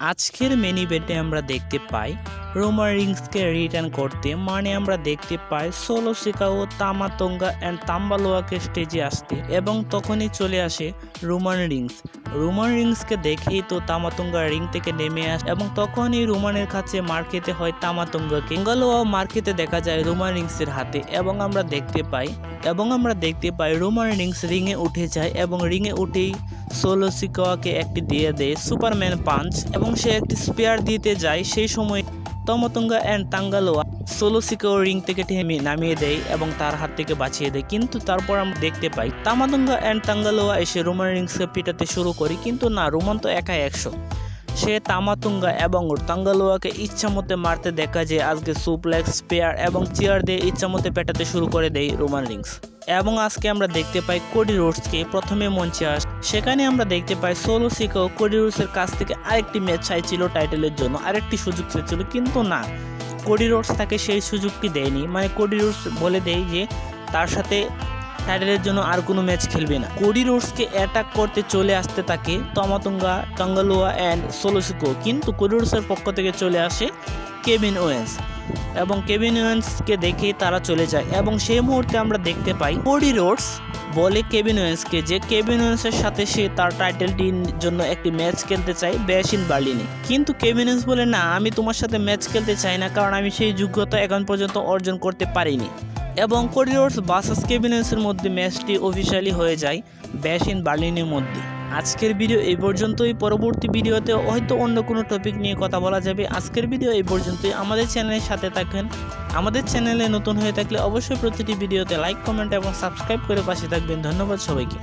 আজকের মেন ইভেন্টে আমরা দেখতে পাই রোমান রিংসকে রিটার্ন করতে, মানে আমরা দেখতে পাই সোলো সিকা ও তামা তোঙ্গা অ্যান্ড তাম্বালোয়াকে স্টেজে আসতে, এবং তখনই চলে আসে রোমান রিংসকে দেখেই তো তামাতুঙ্গা রিং থেকে নেমে আসে এবং তখনই রোমানের কাছে মার খেতে হয় তামাতুঙ্গাকে। তাঙ্গালোয়া মার খেতে দেখা যায় রোমান রিংসের হাতে এবং আমরা দেখতে পাই রোমান রিংস রিংয়ে উঠে যায় এবং রিংয়ে উঠেই সোলো সিকাওয়াকে একটি দিয়ে দেয় সুপারম্যান পাঞ্চ এবং সে একটি স্পেয়ার দিতে যায়। সেই সময় তামাতুঙ্গা অ্যান্ড তাঙ্গালোয়া সোলো সিকাওয়া রিং থেকে নামিয়ে দেয় এবং তার হাত থেকে বাঁচিয়ে দেয়। কিন্তু তারপর আমরা দেখতে পাই তামাতুঙ্গা অ্যান্ড তাঙ্গালোয়া এসে রোমান রিংসকে পিটাতে শুরু করে, কিন্তু না, রোমান তো একাই 100। সে তামাতুঙ্গা এবং তাঙ্গালোয়াকে ইচ্ছামতে মারতে দেখা যায় আজকে সুপ্লেক্স, স্পেয়ার এবং চেয়ার দিয়ে ইচ্ছামতে পেটাতে শুরু করে দেয় রোমান রিংস। এবং আজকে আমরা দেখতে পাই কোডি রোডসকে প্রথমে মঞ্চে আসে। সেখানে আমরা দেখতে পাই সোলো সিকাও কোডি রোডসের কাছ থেকে আরেকটি ম্যাচ চাইছিল টাইটেলের জন্য, আরেকটি সুযোগ চাইছিল, কিন্তু না, কোডি রোডস তাকে সেই সুযোগটি দেয়নি। মানে কোডি রোডস বলে দেয় যে তার সাথে টাইটেলের জন্য আর কোনো ম্যাচ খেলবে না। কোডি রোডসকে অ্যাটাক করতে চলে আসতে থাকে তামাতুঙ্গা, তাঙ্গালোয়া অ্যান্ড সোলো সিকাও, কিন্তু কোডি রোডসের পক্ষ থেকে চলে আসে কেভিন ওয়েন্স এবং কেভিন ওয়েন্সকে দেখে তারা চলে যায়। এবং সেই মুহূর্তে আমরা দেখতে পাই কোডি রোডস বলে কেভিন ওয়েন্সকে যে কেভিন ওয়েন্সের সাথে সে তার টাইটেলটির জন্য একটি ম্যাচ খেলতে চায় ব্যাশ ইন বার্লিনে। কিন্তু কেভিন ওয়েন্স বলে, না, আমি তোমার সাথে ম্যাচ খেলতে চাই না, কারণ আমি সেই যোগ্যতা এখন পর্যন্ত অর্জন করতে পারিনি। এবং কোডি রোডস ভার্সেস কেভিন ওয়েন্সের মধ্যে ম্যাচটি অফিসিয়ালি হয়ে যায় ব্যাশ ইন বার্লিনের মধ্যে। আজকের ভিডিও এই পর্যন্তই। পরবর্তী ভিডিওতে হয়তো অন্য কোনো টপিক নিয়ে কথা বলা যাবে। আজকের ভিডিও এই পর্যন্তই। আমাদের চ্যানেলের সাথে থাকেন। আমাদের চ্যানেলে নতুন হয়ে থাকলে অবশ্যই প্রতিটি ভিডিওতে লাইক, কমেন্ট এবং সাবস্ক্রাইব করে পাশে থাকবেন। ধন্যবাদ সবাইকে।